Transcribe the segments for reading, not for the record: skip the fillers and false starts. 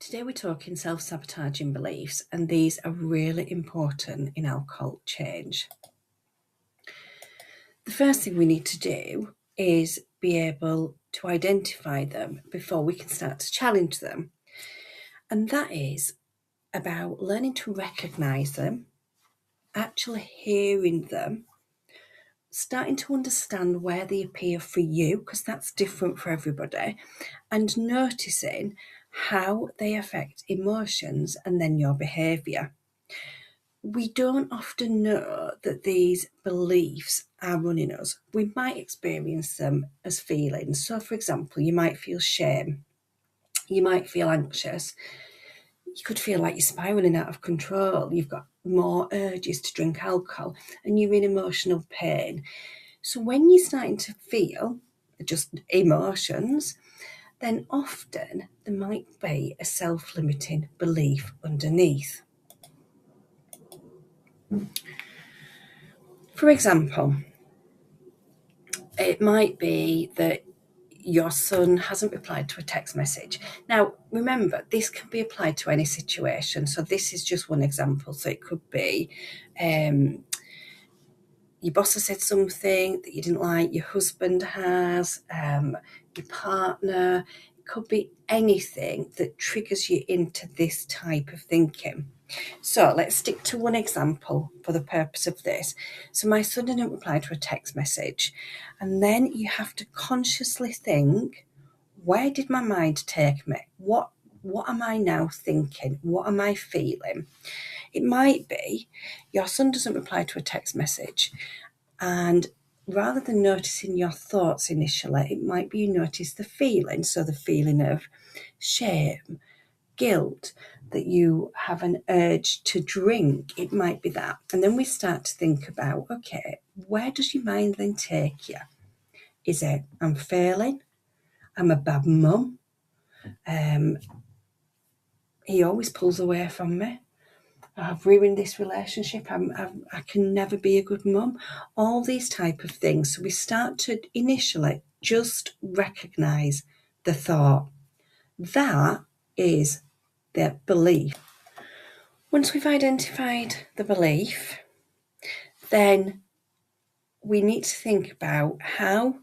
Today we're talking self-sabotaging beliefs, and these are really important in our cult change. The first thing we need to do is be able to identify them before we can start to challenge them. And that is about learning to recognize them, actually hearing them, starting to understand where they appear for you, because that's different for everybody, and noticing how they affect emotions and then your behaviour. We don't often know that these beliefs are running us. We might experience them as feelings. So, for example, you might feel shame, you might feel anxious, you could feel like you're spiraling out of control, you've got more urges to drink alcohol, and you're in emotional pain. So, when you're starting to feel just emotions, then often there might be a self-limiting belief underneath. For example, it might be that your son hasn't replied to a text message. Now, remember, this can be applied to any situation. So this is just one example. So it could be your boss has said something that you didn't like, your husband has, your partner. It could be anything that triggers you into this type of thinking. So let's stick to one example for the purpose of this. So my son didn't reply to a text message. And then you have to consciously think, where did my mind take me? What am I now thinking? What am I feeling? It might be your son doesn't reply to a text message, and rather than noticing your thoughts initially, it might be you notice the feeling. So the feeling of shame, guilt, that you have an urge to drink, it might be that. And then we start to think about, okay, where does your mind then take you? Is it, I'm failing? I'm a bad mum? He always pulls away from me. I've ruined this relationship. I can never be a good mum. All these type of things. So we start to initially just recognise the thought. That is the belief. Once we've identified the belief, then we need to think about, how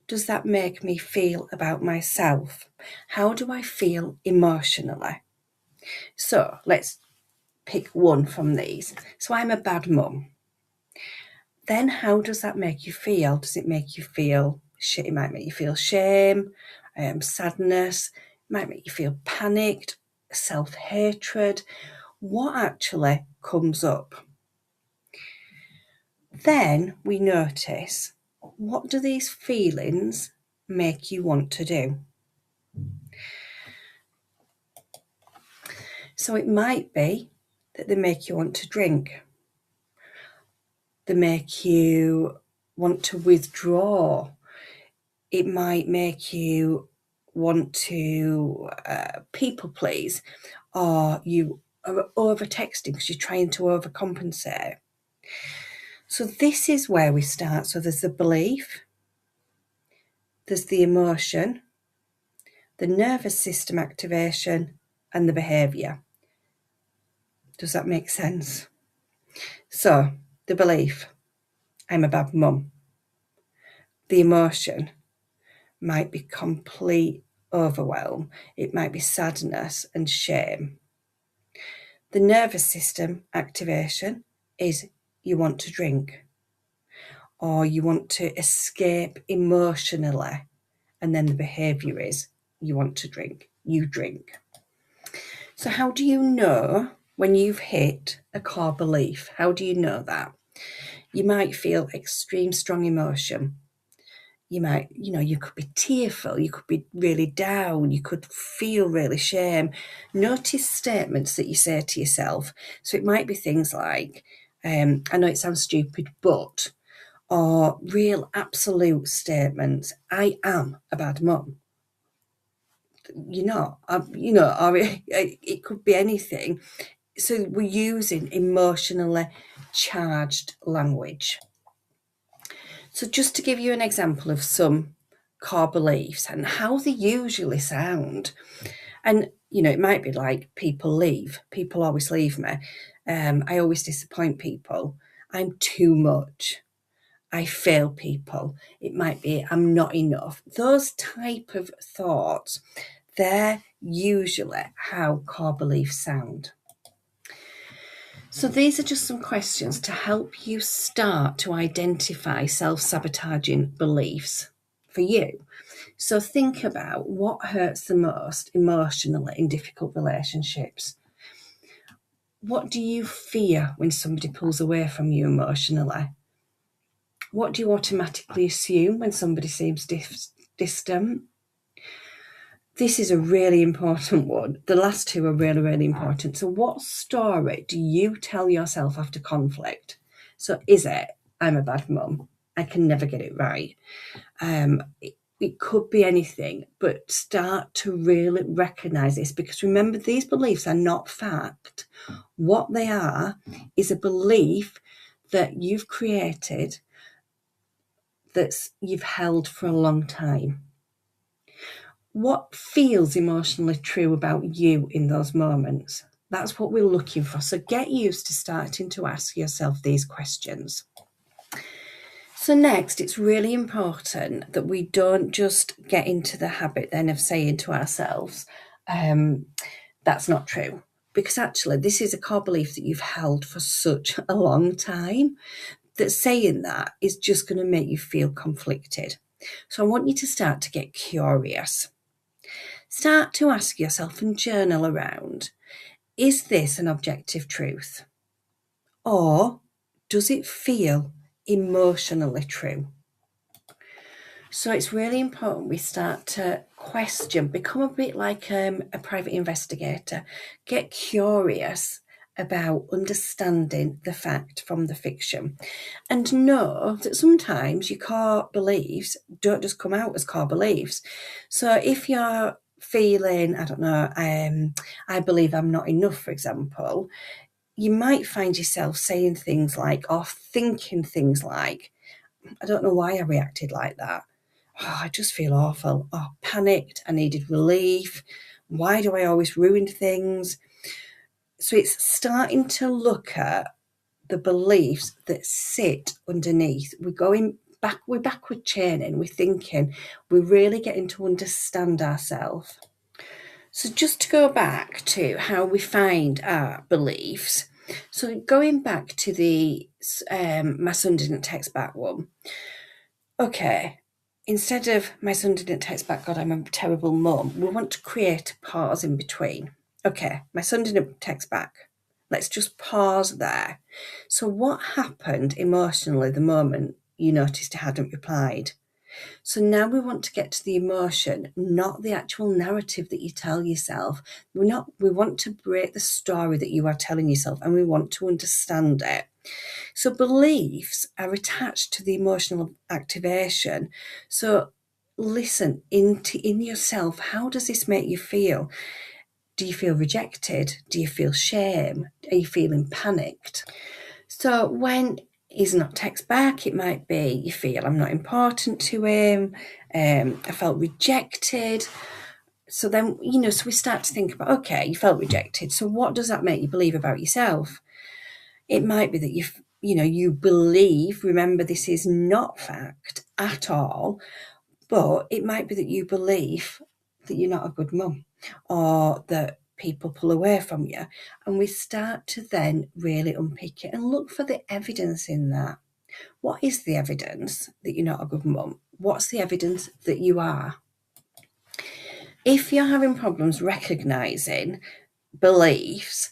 does that make me feel about myself? How do I feel emotionally? So let's pick one from these. So I'm a bad mum. Then how does that make you feel? Does it make you feel shit? It might make you feel shame, sadness, it might make you feel panicked, self-hatred. What actually comes up? Then we notice, what do these feelings make you want to do? So it might be that they make you want to drink. They make you want to withdraw. It might make you want to people please, or you are over texting because you're trying to overcompensate. So this is where we start. So there's the belief, there's the emotion, the nervous system activation, and the behaviour. Does that make sense? So the belief, I'm a bad mum. The emotion might be complete overwhelm. It might be sadness and shame. The nervous system activation is you want to drink, or you want to escape emotionally. And then the behaviour is you want to drink, you drink. So how do you know when you've hit a core belief? How do you know that? You might feel extreme strong emotion. You might, you could be tearful, you could be really down, you could feel really shame. Notice statements that you say to yourself. So it might be things like, I know it sounds stupid, but, or real absolute statements. I am a bad mum. You're not, or it could be anything. So we're using emotionally charged language. So just to give you an example of some core beliefs and how they usually sound. And, you know, it might be like people leave. People always leave me. I always disappoint people. I'm too much. I fail people. It might be I'm not enough. Those type of thoughts, they're usually how core beliefs sound. So these are just some questions to help you start to identify self-sabotaging beliefs for you. So think about what hurts the most emotionally in difficult relationships. What do you fear when somebody pulls away from you emotionally? What do you automatically assume when somebody seems distant? This is a really important one. The last two are really, really important. So what story do you tell yourself after conflict? So is it, I'm a bad mum, I can never get it right? It could be anything, but start to really recognise this, because remember, these beliefs are not fact. What they are is a belief that you've created, that you've held for a long time. What feels emotionally true about you in those moments? That's what we're looking for. So get used to starting to ask yourself these questions. So next, it's really important that we don't just get into the habit then of saying to ourselves, that's not true. Because actually, this is a core belief that you've held for such a long time that saying that is just going to make you feel conflicted. So I want you to start to get curious. Start to ask yourself and journal around, is this an objective truth? Or does it feel emotionally true? So it's really important we start to question, become a bit like a private investigator, get curious about understanding the fact from the fiction, and know that sometimes your core beliefs don't just come out as core beliefs. So if you're feeling, I don't know, I believe I'm not enough, for example, you might find yourself saying things like, or thinking things like, I don't know why I reacted like that. Oh, I just feel awful. Oh, panicked. I needed relief. Why do I always ruin things? So it's starting to look at the beliefs that sit underneath. We're backward chaining, we're thinking, we're really getting to understand ourselves. So just to go back to how we find our beliefs. So going back to the my son didn't text back one. Okay, instead of my son didn't text back, God, I'm a terrible mum, we want to create a pause in between. Okay, my son didn't text back. Let's just pause there. So what happened emotionally the moment you noticed he hadn't replied? So now we want to get to the emotion, not the actual narrative that you tell yourself. We want to break the story that you are telling yourself, and we want to understand it. So beliefs are attached to the emotional activation. So listen in yourself. How does this make you feel? Do you feel rejected? Do you feel shame? Are you feeling panicked? So when he's not text back, it might be you feel I'm not important to him. I felt rejected. So then, so we start to think about, okay, you felt rejected. So what does that make you believe about yourself? It might be that you believe, remember, this is not fact at all, but it might be that you believe that you're not a good mum, or that people pull away from you. And we start to then really unpick it and look for the evidence in that. What is the evidence that you're not a good mum? What's the evidence that you are? If you're having problems recognizing beliefs,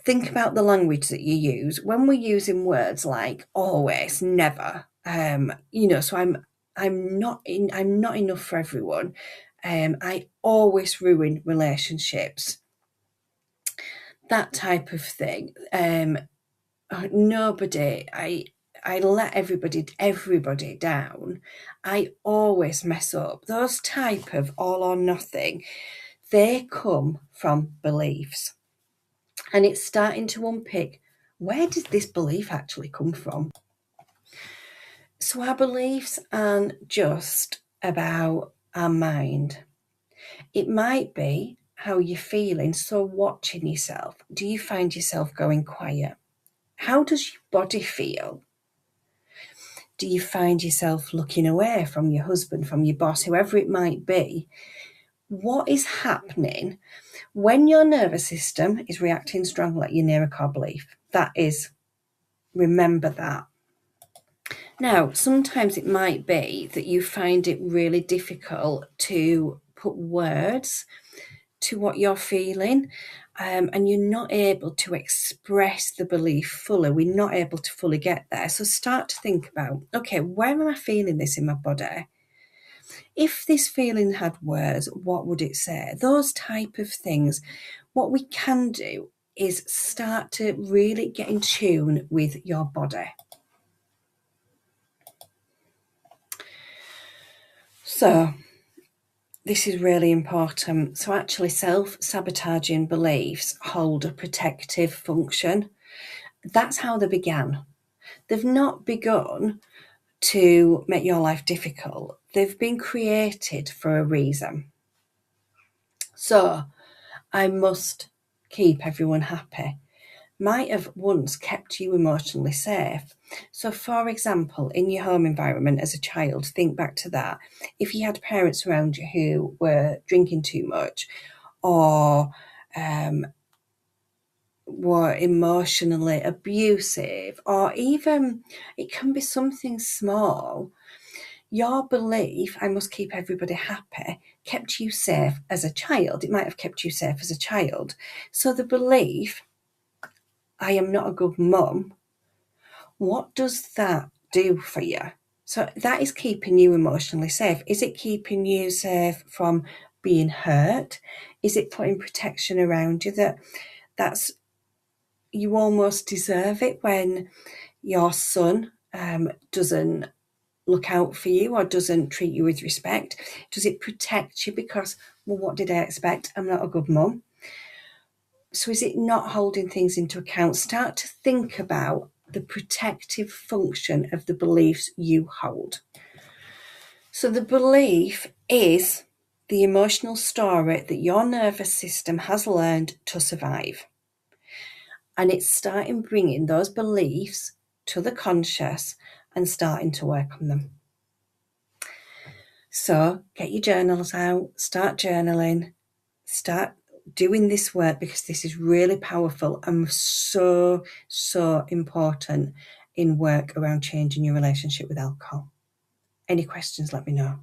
think about the language that you use. When we're using words like always, never, so I'm not enough for everyone. I always ruin relationships. That type of thing. Nobody, I let everybody down. I always mess up. Those type of all or nothing, they come from beliefs. And it's starting to unpick, where did this belief actually come from? So our beliefs aren't just about our mind. It might be how you're feeling. So watching yourself, do you find yourself going quiet? How does your body feel? Do you find yourself looking away from your husband, from your boss, whoever it might be? What is happening when your nervous system is reacting strongly? You're near a core belief. That is, remember that. Now, sometimes it might be that you find it really difficult to put words to what you're feeling, and you're not able to express the belief fully. We're not able to fully get there. So start to think about, okay, where am I feeling this in my body? If this feeling had words, what would it say? Those type of things. What we can do is start to really get in tune with your body. So this is really important. So actually self-sabotaging beliefs hold a protective function. That's how they began. They've not begun to make your life difficult. They've been created for a reason. So I must keep everyone happy might have once kept you emotionally safe. So, for example, in your home environment as a child, think back to that. If you had parents around you who were drinking too much or were emotionally abusive, or even it can be something small, your belief, I must keep everybody happy, kept you safe as a child. It might have kept you safe as a child. So the belief, I am not a good mum, what does that do for you? So that is keeping you emotionally safe. Is it keeping you safe from being hurt? Is it putting protection around you that's you almost deserve it when your son doesn't look out for you or doesn't treat you with respect? Does it protect you because, well, what did I expect? I'm not a good mum. So is it not holding things into account? Start to think about the protective function of the beliefs you hold. So the belief is the emotional story that your nervous system has learned to survive. And it's starting bringing those beliefs to the conscious and starting to work on them. So get your journals out, start journaling, start doing this work, because this is really powerful and so important in work around changing your relationship with alcohol. Any questions, let me know.